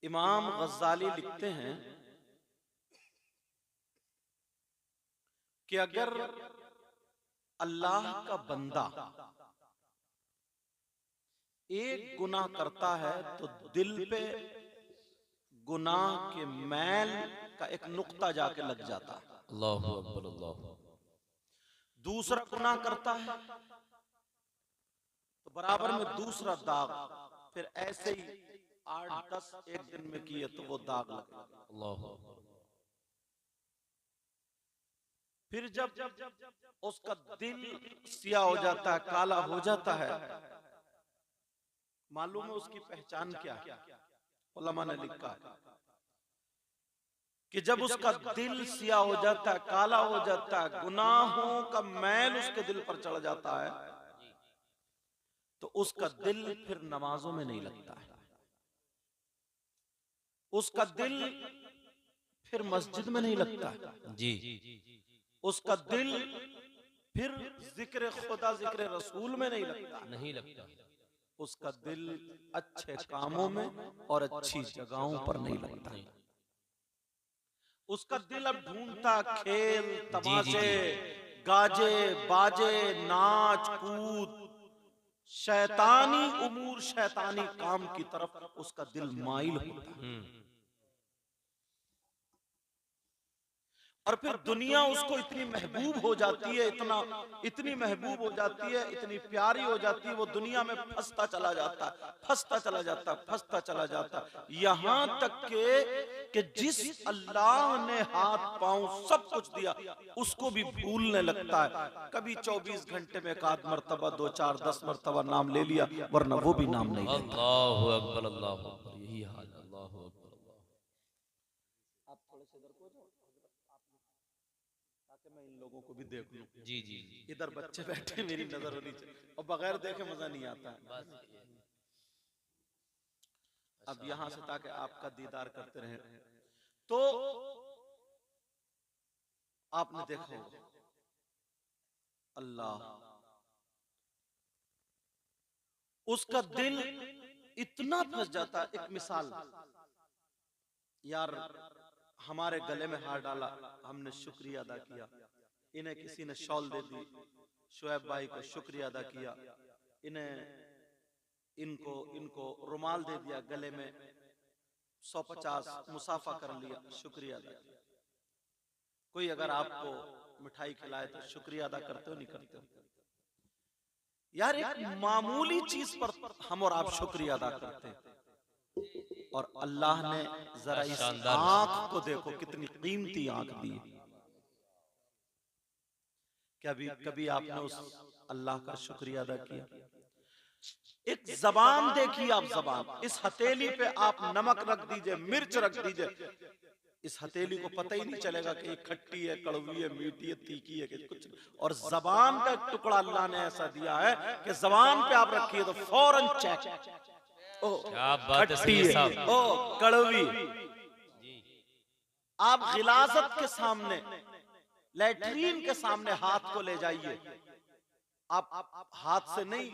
इमाम गज़ाली लिखते हैं कि अगर अल्लाह का बंदा एक गुनाह करता है तो दिल पे गुनाह के मैल का एक नुक्ता जाके लग जाता है। अल्लाहु अकबर अल्लाह। दूसरा गुनाह करता है तो बराबर में दूसरा दाग, फिर ऐसे ही 8-10 एक दिन में किए तो वो दाग लगेगा। अल्लाहु अकबर। फिर जब उसका दिल सिया हो जाता है, काला हो जाता है, मालूम है उसकी पहचान क्या है? उलमा ने लिखा है कि जब उसका दिल सिया हो जाता है, काला हो जाता है, गुनाहों का मैल उसके दिल पर चढ़ जाता है, तो उसका दिल फिर नमाजों में नहीं लगता है, उसका दिल फिर मस्जिद में नहीं लगता है, जी उसका दिल फिर जिक्र खुदा जिक्र रसूल में नहीं लगता है, नहीं लगता। उसका दिल अच्छे कामों में और अच्छी जगहों पर नहीं लगता है। उसका दिल अब ढूंढता खेल जी जी तमाशे, जी। गाजे बाजे, नाच कूद, शैतानी उमूर, शैतानी काम की तरफ उसका दिल माइल होता है। और फिर दुनिया उसको इतनी महबूब हो जाती है, इतनी महबूब हो जाती है, इतनी प्यारी हो जाती है, वो दुनिया में फंसता चला जाता है, फंसता चला जाता है, फंसता चला जाता है, यहाँ तक कि जिस अल्लाह ने हाथ पांव सब कुछ दिया उसको भी भूलने लगता है। कभी 24 घंटे में एक आध मरतबा, 2 4 10 मरतबा नाम ले लिया, वरना वो भी नाम नहीं लेता। अल्लाहु अकबर अल्लाहु अकबर। यही हाल है। अल्लाहु अकबर अल्लाह। आप थोड़े से इधर को जाओ ताकि मैं इन लोगों को भी देख लूं। जी जी जी। इधर बच्चे बैठे, मेरी नजर होनी चाहिए, और बगैर देखे मजा नहीं आता है। बस अब यहां से ताकि आपका दीदार करते रहे, तो आपने देखा होगा अल्लाह, उसका दिल इतना फंस जाता है। एक मिसाल, यार हमारे गले में हार डाला, हमने शुक्रिया अदा किया, इन्हें किसी ने शॉल दे दी, शुएब भाई को शुक्रिया अदा किया, इन्हें इनको इनको रुमाल दे दिया, गले में 150 मुसाफा कर लिया, शुक्रिया अदा किया। कोई अगर आपको मिठाई खिलाए तो शुक्रिया अदा करते हो नहीं करते हो? यार एक मामूली चीज पर हम और आप शुक्रिया अदा करते हैं, और अल्लाह ने जरा इस शानदार। आंख को देखो, कितनी कीमती आंख दी है। कभी कभी आपने उस अल्लाह का शुक्रिया अदा किया? एक जबान देखिए आप, जबान, इस हथेली पे आप नमक रख दीजिए, मिर्च रख दीजिए, इस हथेली को पता ही नहीं चलेगा कि ये खट्टी है, कड़वी है, मीठी है, तीखी है, कि कुछ। और जबान का एक टुकड़ा अल्लाह ने ऐसा दिया है कि जबान पे आप रखिए तो फौरन चेक, ओ क्या बात है खट्टी सैयद है, साहब। ओ कड़वी। जी आप गिलाजत के सामने, लैट्रीन के सामने हाथ को ले जाइए, आप हाथ से नहीं,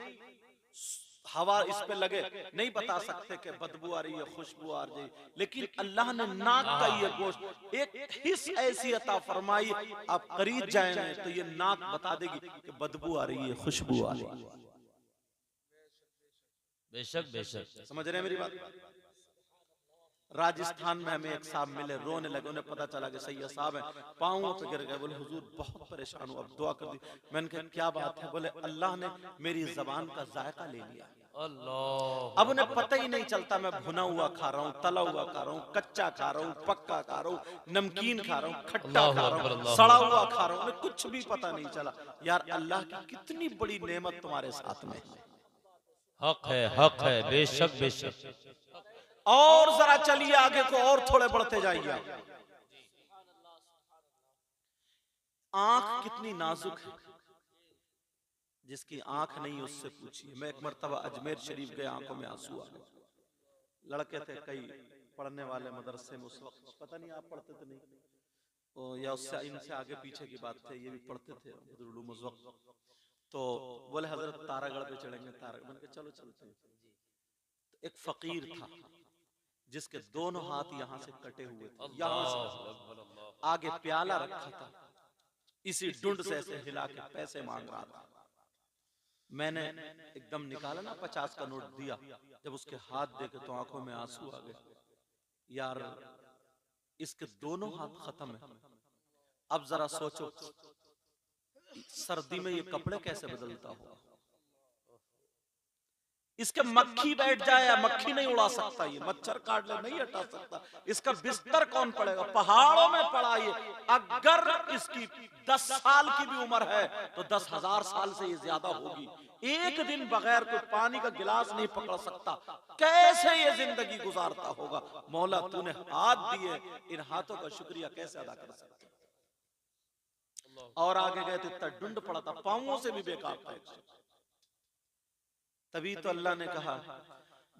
हवा इस पे लगे, नहीं बता सकते कि बदबू आ रही है, खुशबू आ रही है, लेकिन अल्लाह ने नाक का ये गोश्त एक हिस्स ऐसी अता फरमाई, आप करीब जाएंगे तो ये नाक बता देगी कि बदबू आ रही है, खुशबू आ रही है। बेशक बेशक। समझ रहे हैं मेरी बात? राजस्थान में हमें एक साहब मिले, रोने लगे, उन्हें पता चला कि सैयद साहब हैं, पांवों पे गिर गए, बोले हुजूर बहुत परेशान हूं, अब दुआ कर दी। मैंने कहा क्या बात है? बोले अल्लाह ने मेरी जबान का जायका ले लिया, अल्लाह। अब उन्हें पता ही नहीं चलता मैं भुना हुआ खा रहा हूँ, तला हुआ खा रहा हूँ, कच्चा खा रहा हूँ, पक्का खा रहा हूँ, नमकीन खा रहा हूँ, खट्टा अल्लाहु खा रहा अकबर हूँ, अल्लाहु सड़ा अकबर। हुआ खा रहा हूँ, उन्हें कुछ भी पता नहीं चला। यार अल्लाह की कितनी बड़ी नेमत तुम्हारे साथ में है। हक है बेशक बेशक। और जरा चलिए आगे को, और थोड़े बढ़ते जाइए। आंख कितनी नाजुक है, जिसकी आंख नहीं उससे पूछिए। मैं एक मरतबा अजमेर शरीफ गया, आंखों में आंसू आ गए। लड़के थे कई पढ़ने वाले मदरसे में, उस वक्त पता नहीं आप पढ़ते थे नहीं, या उससे इनसे आगे पीछे की बात थे, ये भी पढ़ते थे बदरुल उस वक्त। तो बोले हजरत तारागढ़ पे चढ़ेंगे, तारागढ़, मैंने कहा चलो चलते हैं। तो एक फकीर था जिसके दोनों हाथ यहां से कटे हुए थे, यहां से आगे प्याला रखा था, इसी डुंड से ऐसे हिला के पैसे मांग रहा था। मैंने एकदम निकाला ना 50 का नोट दिया, जब उसके हाथ देखे तो आंखों में आंसू आ गए। यार इसके दोनों हाथ खत्म है। अब जरा सोचो सर्दी में ये कपड़े कैसे बदलता होगा। इसके मक्खी बैठ जाए, मक्खी नहीं उड़ा सकता, ये मच्छर काट ले नहीं हटा सकता, इसका बिस्तर कौन पड़ेगा। पहाड़ों में पड़ा ये, अगर इसकी 10 साल की भी उम्र है तो 10,000 साल से ये ज्यादा होगी। एक दिन बगैर कोई पानी का गिलास नहीं पकड़ सकता, कैसे ये जिंदगी गुजारता होगा। मौला तूने हाथ दिए, इन हाथों का शुक्रिया कैसे अदा कर सकते। और आगे गए तो इतना डुंड पड़ा था, पांवों से भी बेकार था। तभी तो अल्लाह ने कहा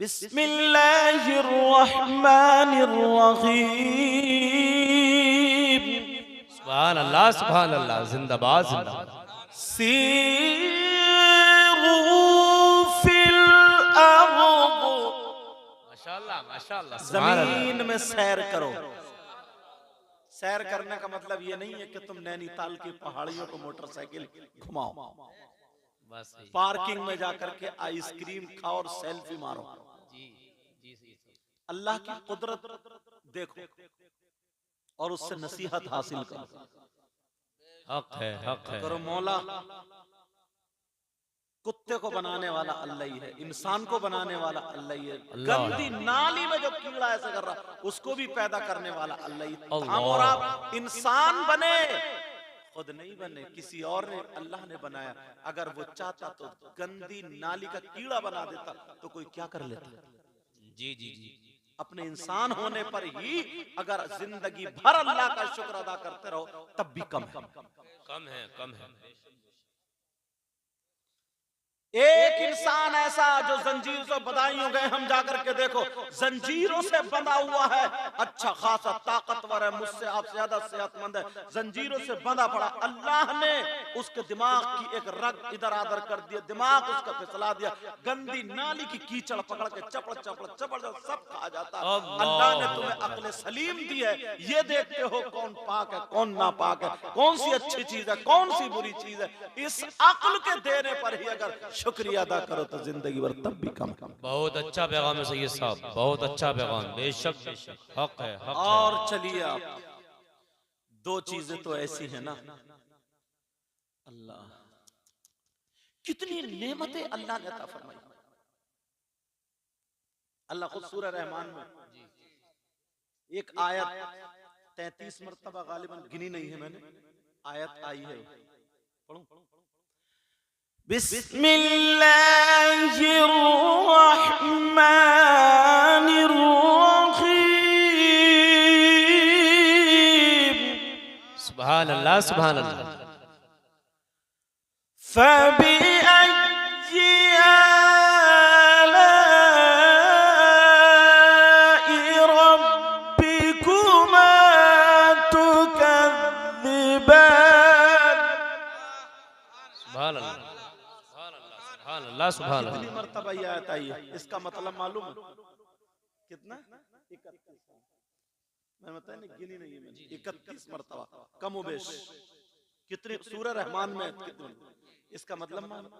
बिस्मिल्लाहिर्रहमानिर्रहीम। सुभान अल्लाह, सुभान अल्लाह, जिंदाबाद जिंदाबाद। सीरू फिल अर्द, माशाअल्लाह माशाअल्लाह। जमीन में सैर करो। सैर करने का मतलब ये नहीं है कि तुम नैनीताल की पहाड़ियों को मोटरसाइकिल घुमाओ, बस पार्किंग में जाकर के आइसक्रीम खाओ और सेल्फी मारो। जी जी जी। अल्लाह की कुदरत देखो और उससे नसीहत हासिल करो। हक है, हक है। करो मौला, कुत्ते को बनाने वाला अल्लाह ही है, इंसान को बनाने वाला अल्लाह ही है, गंदी नाली में जो कीड़ा ऐसे कर रहा उसको भी पैदा करने वाला अल्लाह ही। हम और आप इंसान बने, खुद नहीं बने, किसी और ने, अल्लाह ने बनाया। अगर वो चाहता तो गंदी नाली का कीड़ा बना देता तो कोई क्या कर लेता। जी जी जी। अपने इंसान होने पर ही अगर जिंदगी भर अल्लाह का शुक्र अदा करते रहो तब भी कम है, कम है, कम है। एक इंसान ऐसा जो जंजीर से बधाइयों गए, हम जाकर के देखो जंजीरों से बंधा हुआ है, अच्छा खासा ताकतवर है, मुझसे आप ज्यादा सेहतमंद है, जंजीरों से बंधा पड़ा। अल्लाह ने उसके दिमाग की एक रग इधर आधर कर दिया, दिमाग उसका फिसला दिया, गंदी नाली की कीचड़ पकड़ के चपड़ चपड़ चपड़ सब खा जाता। अल्लाह ने तुम्हें अक्ल सलीम दी है, ये देखते हो कौन पाक है कौन नापाक है, कौन सी अच्छी चीज है कौन सी बुरी चीज है। इस अक्ल के देने पर ही अगर शुक्रिया अदा करो तो जिंदगी भर तब भी कम। बहुत अच्छा पैगाम है सैयद साहब, बहुत अच्छा पैगाम। बेशक बेशक, हक है, हक है। और चलिए आप, दो चीजें तो ऐसी है ना, अल्लाह कितनी नेमतें अल्लाह ने अता फरमाई। अल्लाह खुद सूरह रहमान में एक आयत 33 मरतबा गालिबन गिनी नहीं है मैंने, आयत आई है, पढ़ूं? बिस्मिल्लाहिर्रहमानिर्रहीम। सुभान अल्लाह, सुभान अल्लाह। फबिअय्यि आलाइ रब्बिकुमा तुकज़्ज़िबान। सुभान अल्लाह, सुभान अल्लाह, सुभान कितनी अल्लाह। मर्तबा ये आयत आई है, इसका मतलब मालूम है कितना? 31। मैं बताया नहीं, गिनी नहीं है मैंने, 31 मर्तबा कमोबेश। कितने सूरह रहमान में कितने, इसका मतलब मालूम?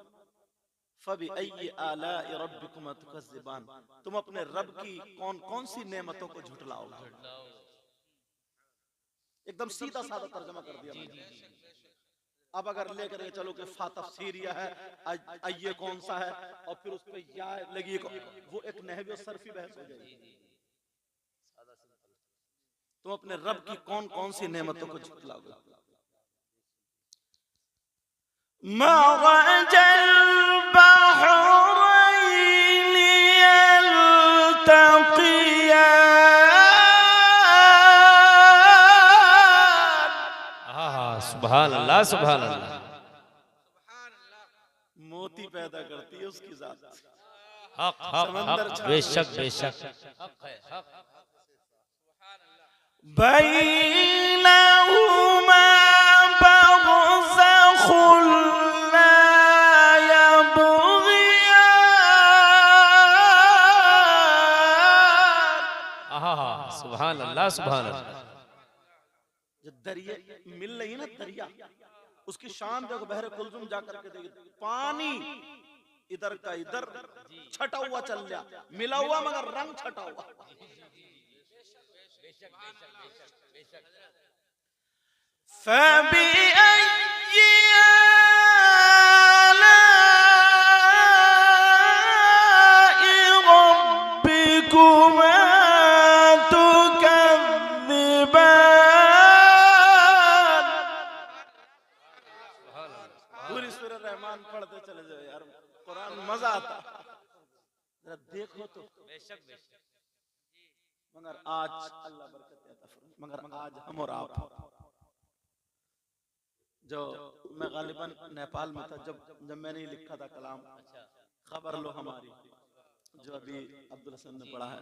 फबिअय्यि आलाइ रब्बिकुमा तुकज़्ज़िबान, तुम अपने रब की कौन कौन सी नेमतों को झुठलाओगे। एकदम सीधा साधा तर्जमा कर दिया मैंने। अब अगर लेकर के चलो कि तफसीरिया है, अय्ये कौन सा है और फिर उस पे या लगी, वो एक नहवी और सरफी बहस हो जाएगी। तुम अपने रब की कौन कौन सी नेमतों को झुठलाओगे। मरजल बहरैन यल्तक़ियान। हाँ, सुभान अल्लाह, सुभान अल्लाह। मोती पैदा करती है उसकी जात। हक हक हक, बेशक बेशक, हक है, हक। बैनहुमा बरज़खुन ला यबग़ियान। सुभान अल्लाह सुभान अल्लाह। जो दरिया मिल रही है ना, दरिया, उसकी शान देखो। बहरे कुलजुम जाकर के देखो, पानी इधर का इधर छटा हुआ चल रहा, मिला हुआ मगर रंग छटा हुआ। पूरी सूरह रहमान पढ़ते चले जाओ यार, कुरान मजा आता। जरा देखो तो, मगर आज अल्लाह बरकत देता फरमाए, मगर आज हम और आप, जो मैं गालिबन नेपाल में था जब मैंने लिखा था कलाम, खबर लो हमारी, जो अभी अब्दुल हसन ने पढ़ा है,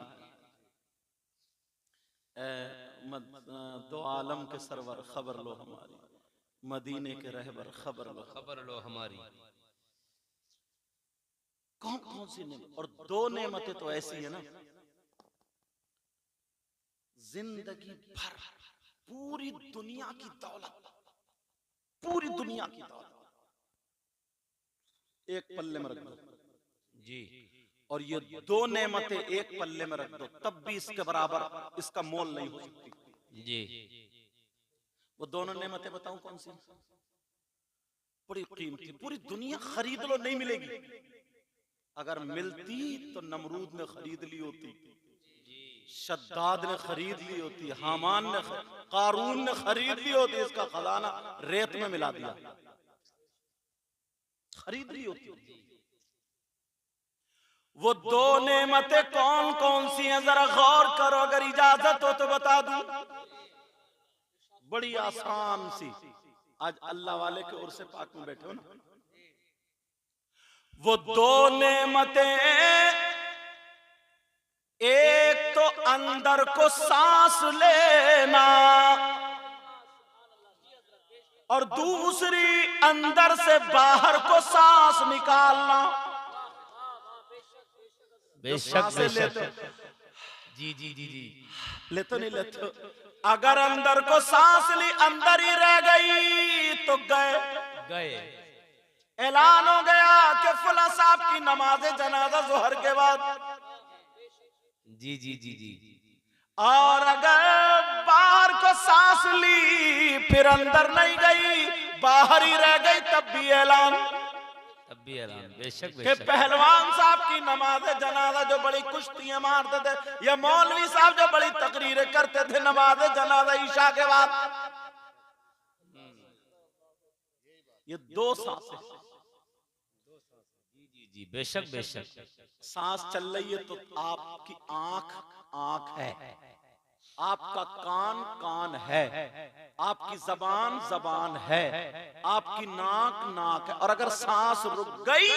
दो आलम के सरवर खबर लो हमारी, मदीने के रहबर खबर लो हमारी। कौन कौन सी नेमत, और दो नेमतें तो ऐसी है ना, जिंदगी भर पूरी दुनिया की दौलत, पूरी दुनिया की दौलत एक पल्ले में रख दो जी, और ये दो नेमतें एक पल्ले में रख दो, तब भी इसके बराबर इसका मोल नहीं हो सकती जी। वो दोनों नेमतें बताऊं कौन सी? बड़ी कीमती, पूरी दुनिया खरीद लो नहीं मिलेगी, अगर मिलती तो नमरूद ने खरीद ली होती, शद्दाद ने खरीद ली होती, हामान ने, कारून ने खरीद ली होती, इसका खजाना रेत में मिला दिया, खरीद ली होती। वो दो नेमतें कौन कौन सी हैं जरा गौर करो, अगर इजाजत हो तो बता दूं। बड़ी आसान सी, आज अल्लाह वाले के उर्से पाक में बैठे हो ना, वो दो नेमतें, एक तो अंदर को सांस लेना, और दूसरी अंदर से बाहर को सांस निकालना। बेशक बेशक जी जी जी जी, ले तो नहीं लेते, अगर अंदर को सांस ली अंदर ही रह गई तो गए। ऐलान हो गया कि फला साहब की नमाज जनाजा जोहर के बाद, जी जी जी जी, और अगर बाहर को सांस ली फिर अंदर नहीं गई, बाहर ही रह गई, तब भी ऐलान। बेशक कि पहलवान साहब की नमाज जनाजा जो बड़ी कुश्तियां मारते थे, या मौलवी साहब जो बड़ी तकरीरें करते थे नमाज जनाजा ईशा के बाद, ये दो सांस, जी जी बेशक बेशक, सांस चल रही है तो आपकी आंख है, आपका कान है, आपकी जबान है, आपकी नाक है, और अगर सांस रुक गई,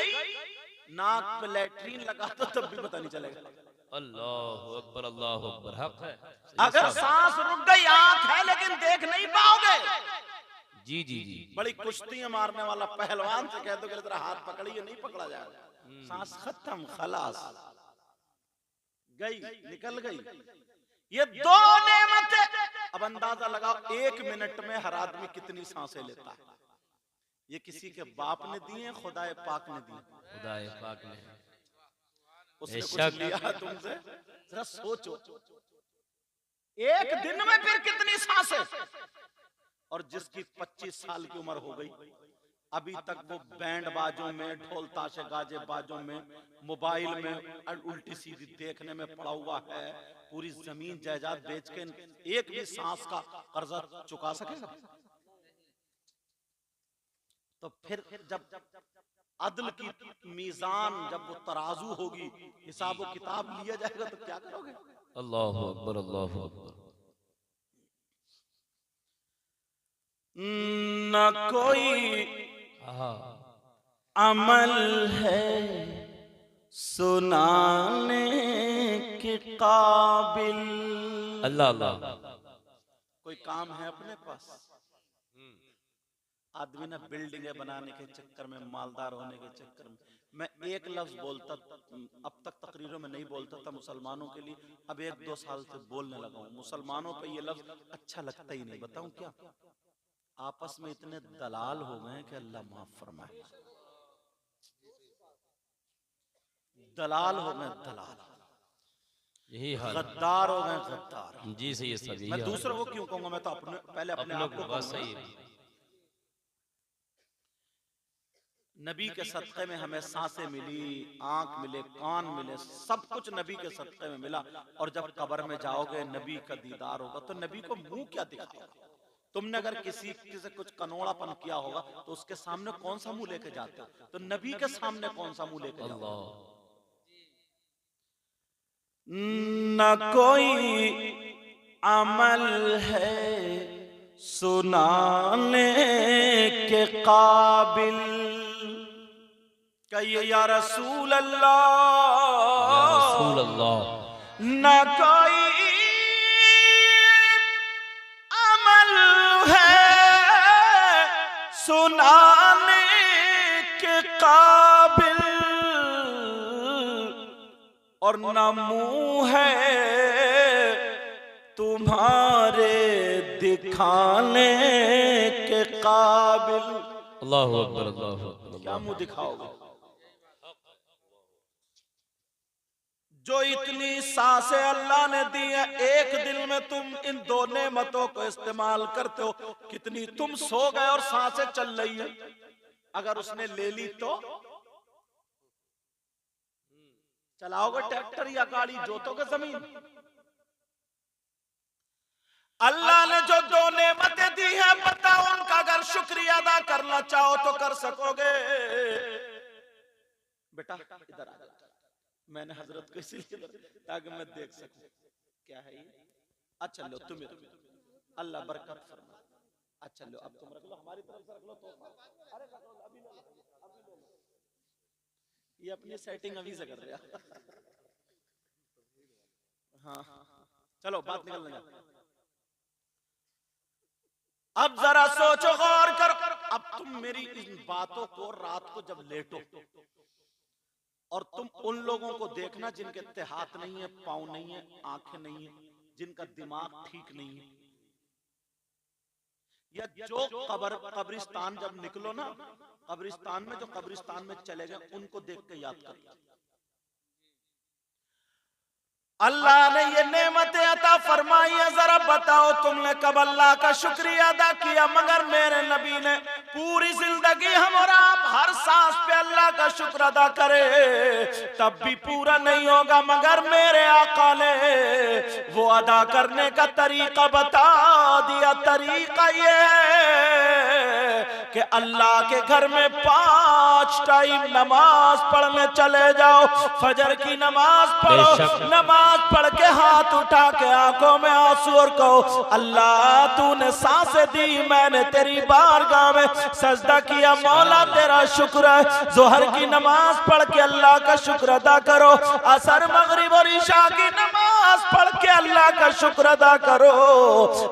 नाक पे लैट्रीन लगा तो तब भी पता नहीं चलेगा। अल्लाहु अकबर अल्लाहु अकबर, हक है। अगर सांस रुक गई, आंख है लेकिन देख नहीं पाओगे। जी जी जी, बड़ी कुश्तियां मारने वाला पहलवान से कह दो कि तेरा हाथ पकड़िए, नहीं पकड़ा जाएगा, सांस खत्म, खलास, गई, निकल गई। ये दो नेमतें, अब अंदाजा लगाओ 1 मिनट में हर आदमी कितनी सांसें लेता है। ये किसी के बाप ने दिए, खुदाए पाक ने दिए, खुदाए पाक ने, उसने कुछ लिया तुमसे? जरा सोचो, एक दिन में फिर कितनी सांसें। और जिसकी 25 साल की उम्र हो गई, अभी तक वो बैंड बाजों में, ढोल ताशे गाजे बाजों में, मोबाइल में उल्टी सीधी देखने में पड़ा हुआ है, पूरी जमीन जायदाद बेच के एक भी सांस का कर्जा चुका सकेगा? तो फिर जब अदल की मीजान, जब वो तराजू होगी, हिसाब व किताब लिया जाएगा, तो क्या करोगे? अल्लाहु अकबर अल्लाहु अकबर। न कोई अमल है सुनाने के काबिल। अल्लाह अल्लाह, कोई काम है अपने पास? आदमी ना बिल्डिंगें बनाने के चक्कर में, मालदार होने के चक्कर में, मैं एक लफ्ज बोलता, अब तक तकरीर तकरीरों में नहीं बोलता था मुसलमानों के लिए, अब 1-2 साल से बोलने लगा हूं। मुसलमानों पे ये लफ्ज अच्छा लगता ही नहीं। बताऊं क्या, आपस में इतने दलाल हो गए कि अल्लाह माफ फरमाए। दलाल हो गए, दलाल, यही हाल, गद्दार हो गए, गद्दार। जी सही सब यही मैं हाल दूसरों को क्यों कहूंगा, मैं तो पहले अपने आप को बात कहूंगा। सही है। नबी के सदक़े में हमें सांसें मिली, आंख मिले, कान मिले, सब कुछ नबी के सदक़े में मिला। और जब कब्र में जाओगे नबी का दीदार होगा तो नबी को मुंह क्या दिखाओगे? तुमने अगर किसी से कुछ कनोड़ापन किया होगा तो उसके सामने कौन सा मुंह लेके जाते हो? तो नबी के सामने कौन सा मुंह लेके जाओगे? अल्लाह, न कोई अमल है सुनाने के काबिल, कहिए या रसूल अल्लाह, या रसूल अल्लाह, न कोई अमल है सुनाने के काबिल, और न मुंह है तुम्हारे दिखाने के काबिल। अल्लाहु अकबर, अल्लाहु अकबर। क्या मुंह दिखाओगे? जो इतनी सांसें अल्लाह ने दी है, एक दिन में तुम इन 2 नेमतों को इस्तेमाल करते हो। कितनी तुम सो गए और सांसें चल रही है, अगर उसने ले ली तो चलाओगे ट्रैक्टर या गाड़ी, जोतोगे जमीन? अल्लाह ने जो 2 नेमतें दी हैं, बताओ उनका अगर शुक्रिया अदा करना चाहो तो कर सकोगे? बेटा इधर आ जा, मैंने हजरत को इसलिए ताकि मैं देख सकूं क्या है ये। अच्छा लो तुम, अल्लाह बरकत फरमाए। अच्छा लो अब तुम रख लो, हमारी तरफ से रख लो तो। अरे अभी लो, अभी लो। ये अपनी सेटिंग अभी से कर रहा। हाँ चलो बात निकल जा। अब जरा सोचो, गौर करो। अब तुम मेरी इन बातों को रात को जब लेटो और तुम उन लोगों को देखना जिनके हाथ नहीं है, पांव नहीं है, आंखें नहीं है, जिनका दिमाग ठीक नहीं है, या जो कब्रिस्तान जब निकलो ना, कब्रिस्तान में जो कब्रिस्तान में चले गए उनको देख के याद करो। अल्लाह ने ये नेमतें अता फरमाई है, जरा बताओ तुमने कब अल्लाह का शुक्रिया अदा किया? मगर मेरे नबी ने पूरी जिंदगी हम और आप हर सांस पे अल्लाह का शुक्र अदा करे तब भी पूरा नहीं होगा। मगर मेरे आका ने वो अदा करने का तरीका बता दिया। तरीका ये है कि अल्लाह के घर में 5 टाइम नमाज पढ़ने चले जाओ। फजर की नमाज पढ़ो, नमाज पढ़ के हाथ उठा के आंखों में आंसू और कहो, अल्लाह तूने सांसें दी, मैंने तेरी बारगाह में सजदा किया, मौला तेरा शुक्र है। जोहर की नमाज पढ़ के अल्लाह का शुक्र अदा करो। असर, मगरिब और इशा की नमाज पढ़ के अल्लाह का शुक्र अदा करो।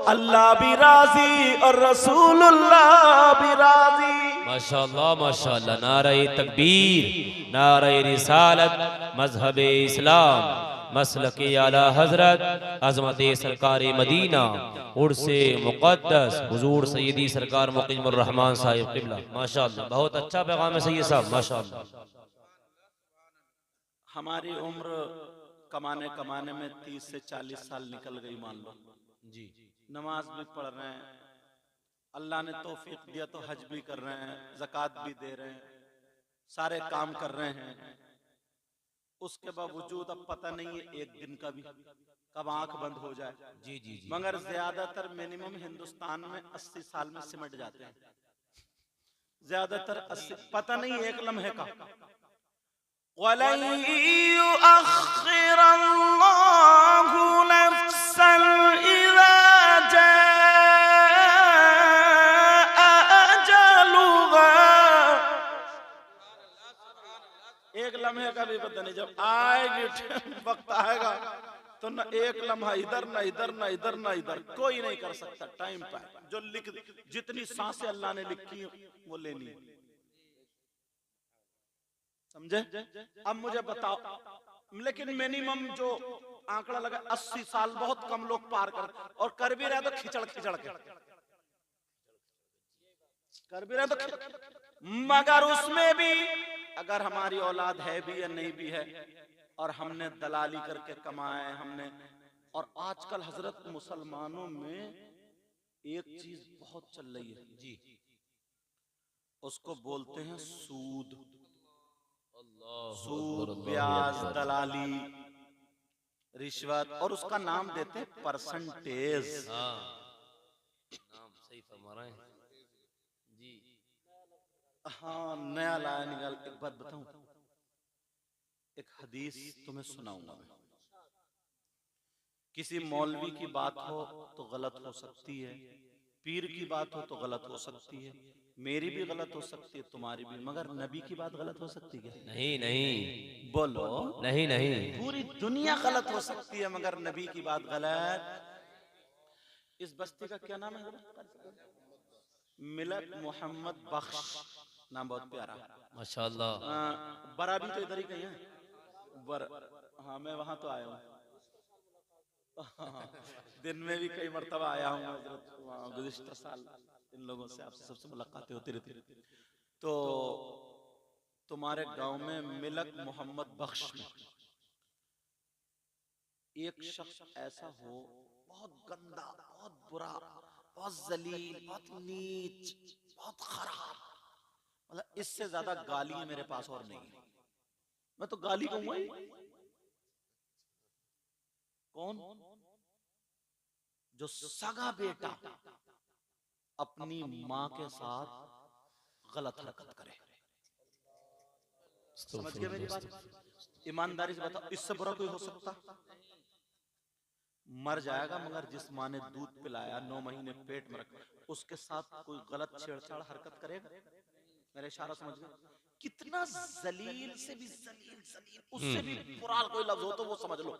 अल्लाह भी राजी और रसूलुल्लाह भी राजी। माशाअल्लाह माशाअल्लाह। नारे तकबीर, नारे रिसालत, मजहब इस्लाम, मसलक आला हजरत, अजमत सरकार मदीना, उर्से मुक़द्दस हुजूर सैयदी सरकार मुक़ीमुर रहमान साहिब क़िबला। माशाअल्लाह, बहुत अच्छा पैगाम है सैयद साहब, माशाअल्लाह। हमारी उम्र कमाने कमाने में 30 से 40 साल निकल गई मान लो जी। नमाज भी पढ़ रहे हैं, अल्लाह ने तौफीक दिया तो हज भी कर रहे हैं, ज़कात भी दे रहे हैं, सारे काम कर रहे हैं। उसके बावजूद अब पता नहीं है एक दिन का भी कब आंख बंद हो जाए। जी जी जी। मगर ज्यादातर मिनिमम हिंदुस्तान में 80 साल में सिमट जाते हैं, ज्यादातर 80, पता नहीं एक लम्हे का। वलन युअख्खिरल्लाहु नफ्सन इज़ा जाअ अजलुहा, एक लम्हे का भी पता नहीं, जब आएगी वक्त आएगा तो न एक लम्हा इधर न इधर न इधर न इधर, कोई नहीं कर सकता। टाइम पे जो लिख, जितनी सांसें अल्लाह ने लिखी वो लेनी है। समझे? अब मुझे बताओ, लेकिन मिनिमम जो आंकड़ा लगा 80 साल बहुत कम लोग पार कर, और कर भी रहे तो खिचड़ खिचड़ के कर भी रहे तो मगर उसमें भी अगर हमारी औलाद है भी या नहीं भी है, और हमने दलाली करके कमाए हमने। और आजकल हजरत मुसलमानों में एक चीज बहुत चल रही है जी, उसको बोलते हैं सूद। सूद, ब्याज, दलाली, रिश्वत, और उसका नाम देते हैं परसेंटेज। नाम सही फरमा रहे हैं जी। हाँ, नया लाया निकाल। एक बात बताऊं, एक हदीस तुम्हें सुनाऊंगा मैं। किसी मौलवी की बात हो तो गलत हो सकती है, पीर की बात हो तो गलत हो सकती है, मेरी भी गलत हो सकती है, तुम्हारी भी, मगर नबी की बात गलत हो सकती है क्या? नहीं नहीं, बोलो। नहीं नहीं, पूरी दुनिया गलत हो सकती है मगर नबी की बात गलत। इस बस्ती का क्या नाम है? मिलक मोहम्मद बख्श, नाम बहुत प्यारा। माशाल्लाह। बरा भी तो इधर ही कहीं है। हाँ, मैं वहां तो आया हूँ। दिन में भी कई मर्तबा आया हूँ हजरत, वहाँ गुज़िश्ता साल इन लोगों से, आपसे सबसे मुलाकातें होती रहती। तो तुम्हारे गांव में मिलक मोहम्मद बख्श में एक शख्स ऐसा हो, बहुत गंदा, बहुत बुरा, बहुत जलील, बहुत नीच, बहुत खराब, मतलब इससे ज्यादा गाली मेरे पास और नहीं है। मैं तो गाली कहूंगा ही। कौन? जो सगा बेटा अपनी माँ के साथ गलत हरकत करे। समझ गए मेरी बात? ईमानदारी से बताओ, इससे बुरा कोई हो सकता? मर जाएगा, मगर जिस माँ ने दूध पिलाया, 9 महीने पेट में रखा, उसके साथ कोई गलत छेड़छाड़ हरकत करेगा? मेरा इशारा समझ गए? कितना जलील से भी जलील, उससे भी बुरा कोई लफ्ज हो तो वो समझ लो,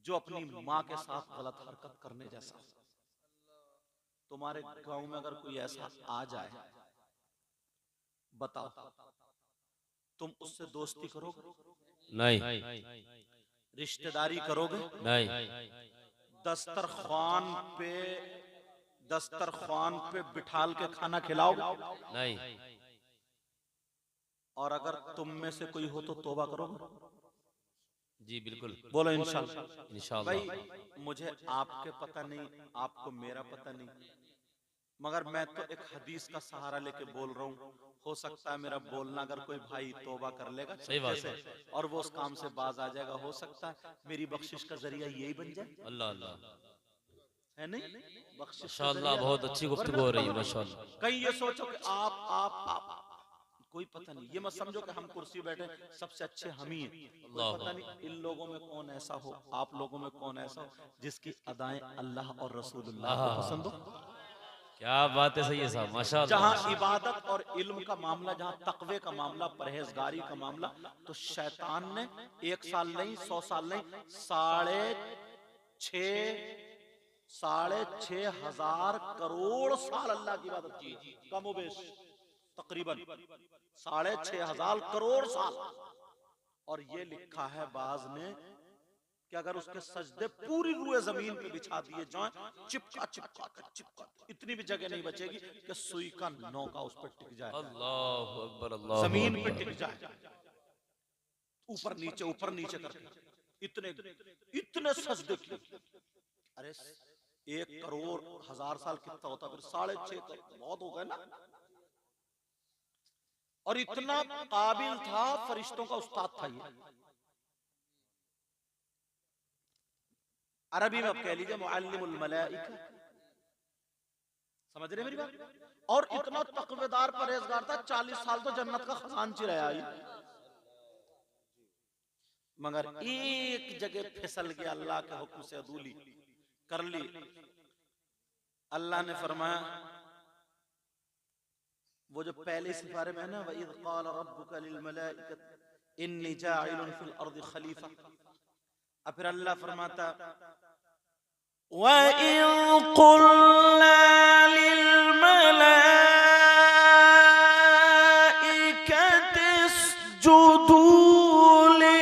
जो अपनी माँ के साथ गलत हरकत करने जैसा। तुम्हारे गांव में अगर कोई ऐसा आ जाए, बताओ तुम उससे दोस्ती करोगे? नहीं, रिश्तेदारी करोगे? नहीं, दस्तरखान पे बिठाल के खाना खिलाओगे? नहीं। और अगर तुम में से कोई हो तो तौबा करोगे? जी बिल्कुल, बोलो इंशाल्लाह। इंशाल्लाह। भाई मुझे आपके पता नहीं, आपको मेरा पता नहीं, मगर मैं तो एक हदीस का सहारा लेके बोल रहा हूँ। हो सकता है मेरा बोलना अगर कोई भाई तौबा कर लेगा सही बात से, और वो उस काम से बाज आ जाएगा, हो सकता है मेरी बख्शिश का जरिया यही बन जाए। अल्लाह अल्लाह, है नहीं? बख्शिश का माशाल्लाह, जरिया। बहुत अच्छी गुफ्तगू हो रही है माशाल्लाह। कहीं ये सोचो कि आप कोई पता नहीं, ये मत समझो कि हम कुर्सी बैठे सबसे अच्छे हम ही हैं। कोई पता नहीं इन लोगों में कौन ऐसा हो, आप लोगों में कौन ऐसा हो जिसकी अदाएं अल्लाह और रसूलुल्लाह को पसंद हो। क्या बात है, सही है साहब, माशाल्लाह। जहां इबादत और इल्म का मामला, जहां तकवे का मामला, परहेजगारी का मामला, तो शैतान ने 1 साल नहीं, 100 साल नहीं, 6,500 करोड़ साल अल्लाह की इबादत की, कमोबेश तकरीबन 6,500 करोड़ साल। और ये लिखा है बाज ने कि अगर उसके सजदे पूरी रूए जमीन पे बिछा दिए जाएं, चिपका चिपका चिपका, इतनी भी जगह नहीं बचेगी कि सुई का नौका उस पर टिक जाए। अल्लाहु अकबर, अल्लाहु जमीन पे अकबर। टिक जाए, ऊपर नीचे करके इतने सजदे किए। अरे 1,000,000 साल कितना होता? फिर 6.5 बहुत हो गए ना। और इतना काबिल था, फरिश्तों का उस्ताद था ये। अरबी में आप कह लीजिए मुअल्लिमुल मलाइका। समझ रहे मेरी बात? और इतना तकवेदार परहेजगार था, 40 साल तो जन्नत का खजानची रहा ही। मगर एक जगह फिसल गया, अल्लाह के हुक्म से अदूली कर ली। अल्लाह ने फरमाया, वो जो पहले सिपारे में है ना, वइज़ क़ाल रब्बुका लिल मलाइकति इन्नी जाइलुन फिल अर्दि खलीफा। अब फिर अल्लाह फरमाता, वइज़ क़ुलना लिल मलाइकति इसजुदू लि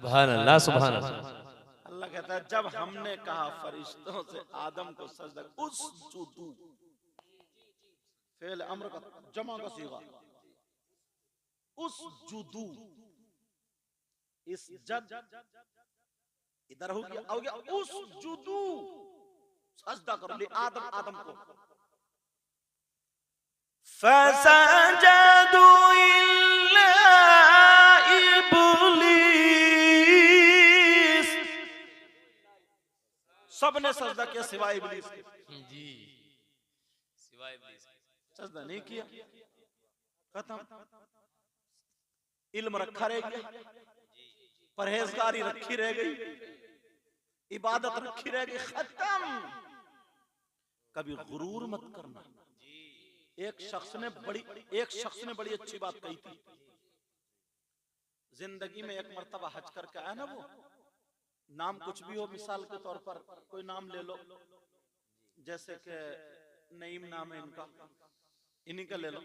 सुभान अल्लाह, सुभान अल्लाह। अल्लाह कहता है जब हमने कहा फरिश्तों से आदम को सजदा, उस जुदू फेल अम्र का जमा का सीगा, उस जुदू, इस जद इधर हो गया उस जुदू, सजदा कर ले आदम, आदम को। फसजदू इल्ला इब्लीस, सबने सजदा किया सिवाय इब्लीस के। जी, सिवाय इब्लीस के। सजदा नहीं किया, खत्म। इल्म रखा रह गया, परहेजगारी रखी रह गई, इबादत रखी रह गई, खत्म। कभी गुरूर मत करना। एक शख्स ने बड़ी अच्छी बात कही थी। जिंदगी में एक मर्तबा हज करके आया ना, वो नाम कुछ भी हो, मिसाल के तौर पर कोई नाम ले लो, जैसे कि नईम नाम है इनका, इन्हीं का ले लो।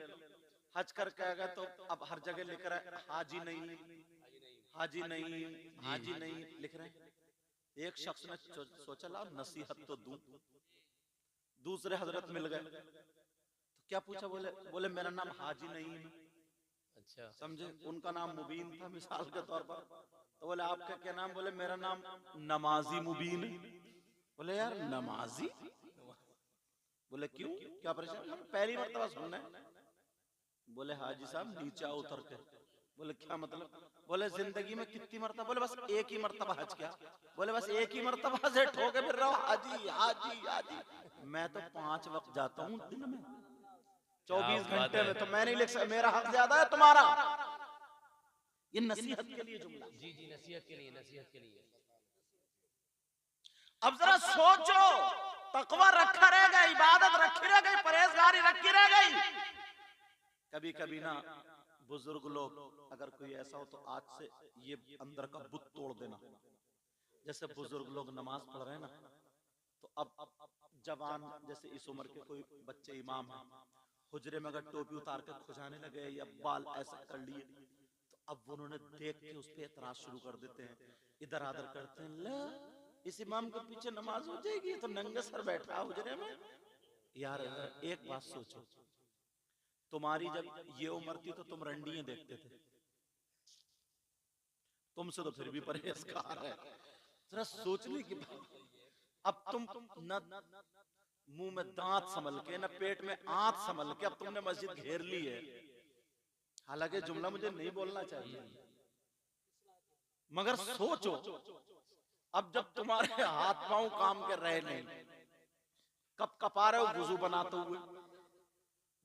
हज करके आ गए तो अब हर जगह लिख रहा है हाजी नहीं, हाजी नहीं, हाजी नहीं लिख रहे हैं। एक शख्स ने सोचा ला नसीहत तो दूं। दूसरे हजरत मिल गए तो क्या पूछा, बोले मेरा नाम हाजी नहीं है। अच्छा, समझे, उनका नाम मुबीन था मिसाल के तौर पर। तो बोले आपका क्या नाम, बोले मेरा नाम नमाजी मुबीन है। बोले यार नमाजी, बोले क्यों, क्या परेशान, पहली मर्तबा सुनना है। बोले हाजी साहब नीचे आओ उतर के। बोले क्या मतलब, बोले जिंदगी में कितनी मर्तबा, बोले बस एक ही मर्तबा हज किया। बोले बस एक ही मर्तबा से ठोके फिर रहा हूं हाजी हाजी हाजी। मैं तो 5 वक्त जाता हूं दिन में, 24 घंटे में, तो मैं नहीं लिख सकता, मेरा हक ज्यादा है तुम्हारा। ये नसीहत के लिए जुमला। जी जी, नसीहत के लिए, नसीहत के लिए। अब जरा सोचो, तकवा रखा रह गया, इबादत रखी रह गई, परहेजगारी रखी रह गई। कभी कभी ना बुजुर्ग लोग, अगर कोई ऐसा हो तो आज से ये अंदर का बुत तोड़ देना। जैसे बुजुर्ग लोग नमाज पढ़ रहे हैं ना, तो अब जवान जैसे इस उम्र के कोई बच्चे इमाम हैं, हुजरे में अगर टोपी उतार के खुजाने लगे या बाल ऐसा कर लिए, तो अब उन्होंने देख के उस पर एतराज शुरू कर देते हैं, इधर आदर करते हैं, ले इस इमाम के पीछे नमाज हो जाएगी, तो नंगे सर बैठा हुजरे में। यार एक बात सोचो, तुम्हारी जब ये उम्र थी तो तुम रंडियां देखते थे, तुमसे तो फिर भी परहेजगार है। जरा सोचने की बात। अब तुम न मुंह में दांत संभल के, न पेट में आंत संभल के, अब तुमने मस्जिद घेर ली है। हालांकि जुमला मुझे नहीं बोलना चाहिए, मगर सोचो, अब जब तुम्हारे हाथ पांव काम कर रहे नहीं, कब कपा रहे हो वुजू बनाते हुए,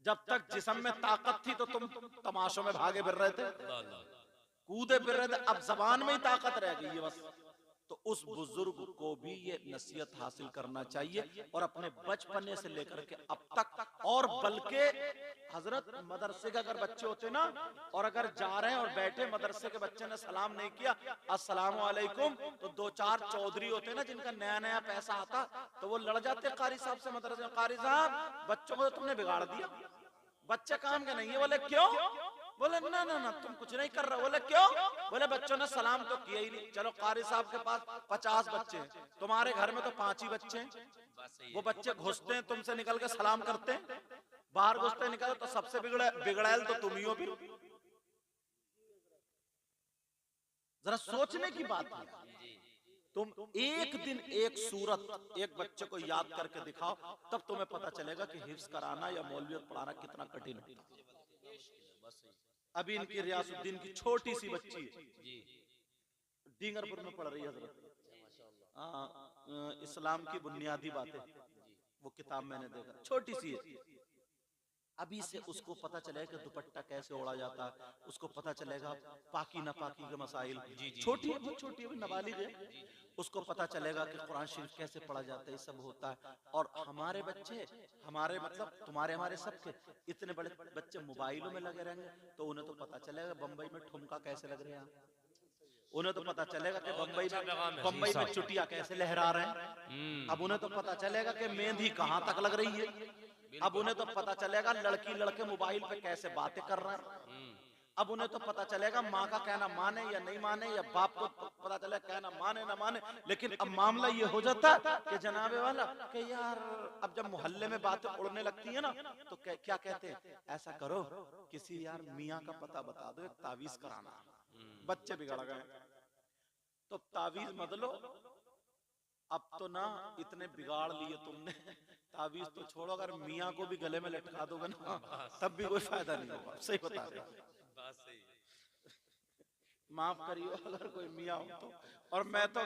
जब तक जिस्म में ताकत थी तो तुम तमाशों में भागे फिर रहे थे, कूदे फिर रहे थे, अब जबान में ही ताकत रह गई है बस। तो उस बुजुर्ग को भी ये नसीहत हासिल करना चाहिए, और अपने बचपने से लेकर के अब तक। और बल्कि हजरत मदरसे के अगर बच्चे होते ना, और अगर जा रहे हैं और बैठे मदरसे के बच्चे ने सलाम नहीं किया अस्सलाम वालेकुम, तो 2-4 चौधरी होते ना जिनका नया नया पैसा आता, तो वो लड़ जाते कारी साहब से मदरसे में, कारी साहब बच्चों को तो तुमने बिगाड़ दिया, बच्चे काम के नहीं है। बोले क्यों, बोले ना ना ना तुम कुछ नहीं कर रहे। बोले क्यों, बोले बच्चों ने सलाम तो किया ही नहीं। चलो कारी साहब के पास 50 बच्चे हैं, तुम्हारे घर में तो 5 ही बच्चे हैं। वो बच्चे घुसते हैं तुमसे निकल के सलाम करते हैं, बाहर घुसते निकल तो सबसे बिगड़ैल तो तुम ही हो। फिर जरा सोचने की बात है, तुम एक दिन एक सूरत एक बच्चे को याद करके दिखाओ, तब तुम्हें पता चलेगा कि हिफ्ज कराना या मौलवियत पढ़ाना कितना कठिन होता है। अभी इनकी रियासुद्दीन की छोटी सी बच्ची है, डींगरपुर में पढ़ रही है हजरत, इस्लाम की बुनियादी बातें, वो किताब मैंने देखा, छोटी सी है। अभी से उसको पता चलेगा कि दुपट्टा कैसे ओढ़ा जाता है, उसको पता चलेगा पाकी नापाकी के मसाइल, छोटी है बहुत छोटी है, नाबालिग है, उसको पता चलेगा कि कुरान शरीफ कैसे पढ़ा जाता है, ये सब होता है। और हमारे बच्चे, हमारे मतलब तुम्हारे हमारे सबके इतने बड़े बच्चे मोबाइलों में लगे रहेंगे, तो उन्हें तो पता चलेगा बम्बई में ठुमका कैसे लग रहे हैं, उन्हें तो पता चलेगा कि बम्बई में चुटिया कैसे लहरा रहे हैं। अब उन्हें तो पता चलेगा कि मेहंदी कहाँ तक लग रही है। अब उन्हें तो पता चलेगा लड़की लड़के मोबाइल पे कैसे बातें कर रहे हैं। अब उन्हें तो पता चलेगा माँ का कहना माने या नहीं माने, या बाप को पता चले कहना माने ना माने, लेकिन अब मामला ये हो जाता कि जनाबे वाला कि यार अब जब मोहल्ले में बातें उड़ने लगती है ना, तो क्या कहते हैं, ऐसा करो किसी यार मियाँ का पता बता दो, एक तावीज कराना, बच्चे बिगड़ गए। तो तावीज मत लो, अब तो ना इतने बिगाड़ लिए तुमने, तावीज तो छोड़ो, अगर मियाँ को भी गले में लटका दोगे ना तब भी कोई फायदा नहीं होगा। सही बता रहे हो, माफ करियो अगर कोई मियाँ हो तो, और मैं तो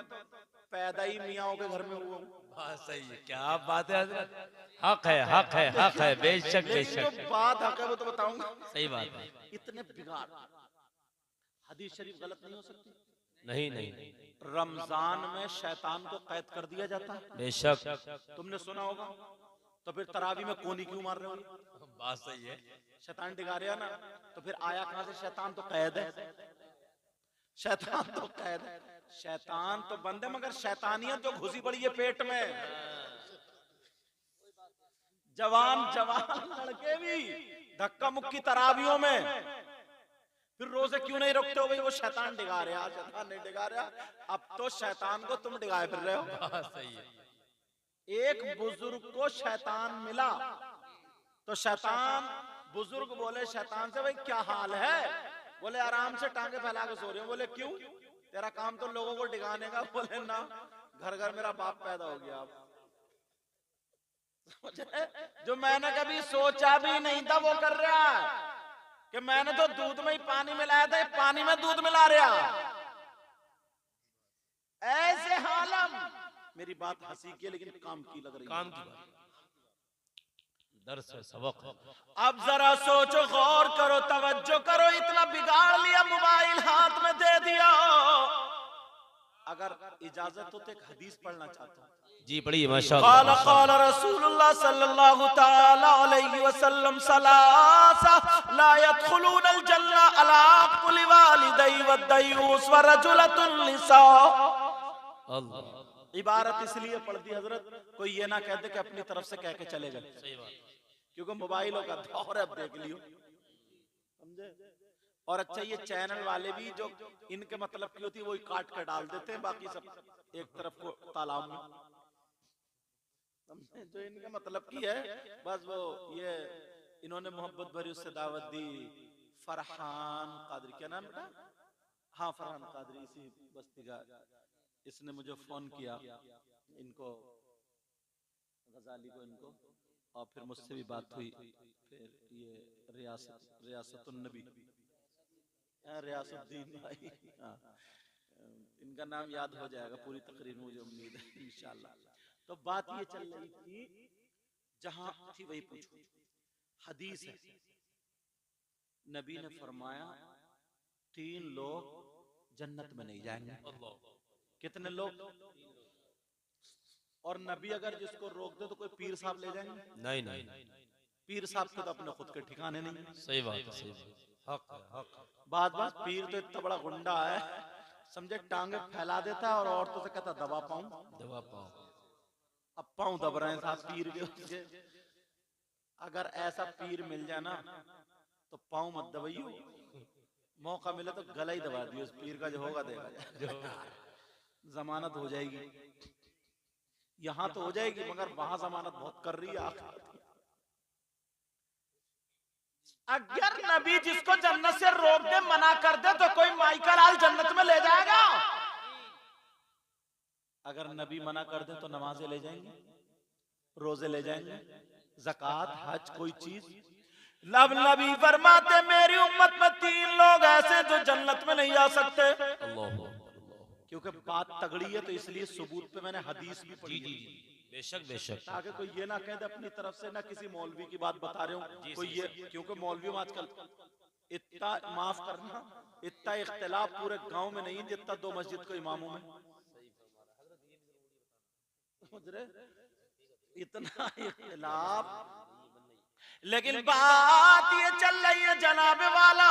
पैदा ही मियाँ के घर में हुआ हूँ। बात सही है, क्या बात है हजरत, हक है हक है हक है, बेशक लेकिन जो बेशक, बात हक है वो तो बताऊंगा। सही बात है। इतने बिगाड़, हदीस शरीफ गलत नहीं हो सकती। नहीं नहीं, रमजान में शैतान को कैद कर दिया जाता है, बेशक, तुमने सुना होगा। तो फिर तरावी में कोनी क्यों मार रहे हो? बात सही है। शैतान डिगा रहा ना, तो फिर आया कहां से शैतान तो कैद है, शैतान तो कैद है, शैतान तो बंद है, मगर शैतानियत जो घुसी पड़ी है पेट में। जवान जवान लड़के भी धक्का मुक्की तरावियों में, फिर रोजे क्यों नहीं रोकते हो भाई? वो शैतान डिगा रहे, आज शैतान नहीं डिगा रहा, अब तो शैतान को तुम डिगाए फिर रहे हो। बात सही है। एक बुजुर्ग को शैतान मिला, तो शैतान, बुजुर्ग बोले शैतान से, भाई क्या हाल है? बोले आराम से टांगे फैला के सो रहे हो। बोले क्यों? तेरा काम तो लोगों को डिगाने का। बोले ना, घर घर मेरा बाप पैदा हो गया। अब जो मैंने कभी सोचा भी नहीं था वो कर रहा है, कि मैंने तो दूध में ही पानी मिलाया था, पानी में दूध मिला रहा। ऐसे हालम, मेरी बात हंसी की लेकिन काम की लग रही है, काम की बात, दर्स है, सबक है। अब जरा सोचो, गौर करो, तवज्जो करो, इतना बिगाड़ लिया, मोबाइल हाथ में दे दिया। अगर इजाजत हो तो एक हदीस पढ़ना चाहता हूँ। जी पढ़िए, माशाअल्लाह। क़ाल रसूलुल्लाह सल्लल्लाहु तआला अलैहि वसल्लम सलासा ला यदखुलूनल जन्ना अला कुल्ली वालिदै वद्दयूस व रजुलतुन लिसा। अल्लाह, इबारत इसलिए पढ़ दी हजरत, कोई ये ना कहते कि अपनी तरफ से कह के चले गए, सही बात, क्योंकि मोबाइलों का दौर है, अब देख लियो, समझे। और अच्छा, ये चैनल वाले भी जो इनके मतलब की होती है वही काट कर डाल देते हैं, बाकी सब एक तरफ को तालाब में, समझे। जो इनका मतलब की है बस वो ये, इन्होंने मोहब्बत भरी उससे दावत दी। फरहान कादरी, क्या नाम बेटा? हाँ फरहान कादरी, इसी बस्ती का, इसने मुझे फोन किया, इनको गजाली को, इनको, और फिर मुझसे भी बात हुई। फिर ये रियासतुन नबी, रियासुद्दीन भाई, इनका नाम याद हो जाएगा पूरी तकरीर, मुझे उम्मीद है इंशाल्लाह। तो बात ये चल रही थी, जहां थी वही पूछो। हदीस है, नबी ने फरमाया 3 लोग जन्नत में नहीं जाएंगे। कितने लोग? और नबी अगर जिसको रोक दे तो कोई पीर साहब ले जाएंगे? नहीं नहीं, पीर साहब के तो अपने खुद के ठिकाने नहीं। सही बात है, सही बात, हक है हक। बात पीर तो इतना बड़ा गुंडा है, समझे, टांगे फैला देता है और औरतों से कहता दबा पाऊं, दबा पाओ। अब पाऊं दब रहे हैं साथ पीर के उसके। अगर ऐसा पीर मिल जाए ना तो पाऊं मत दबाइयो, मौका मिले तो गला ही दबा दियो, उस पीर का जो होगा देखा जाए। जमानत हो जाएगी, यहां तो हो जाएगी मगर वहां जमानत बहुत कर रही है। अगर नबी जिसको जन्नत से रोक दे, मना कर दे, तो कोई माइका लाल जन्नत में ले जाएगा? अगर नबी मना कर दे तो नमाजें ले जाएंगे, रोजे ले जाएंगे, ज़कात, हज, कोई चीज। लब नबी फरमाते मेरी उम्मत में 3 लोग ऐसे जो जन्नत में नहीं जा सकते। क्योंकि बात तगड़ी है तो इसलिए सबूत पे मैंने हदीस भी पढ़ी। जी, बेशक बेशक, ताकि कोई ये ना कह दे अपनी तरफ से, ना किसी मौलवी की बात बता रहे हूँ कोई ये, क्योंकि मौलवी में आजकल इतना, माफ करना, इतना इख्तिलाफ पूरे गांव में नहीं जितना 2 मस्जिद को इमामों में, समझ रहे, इतना इख्तिलाफ। लेकिन बात ये चल रही है जनाबे वाला,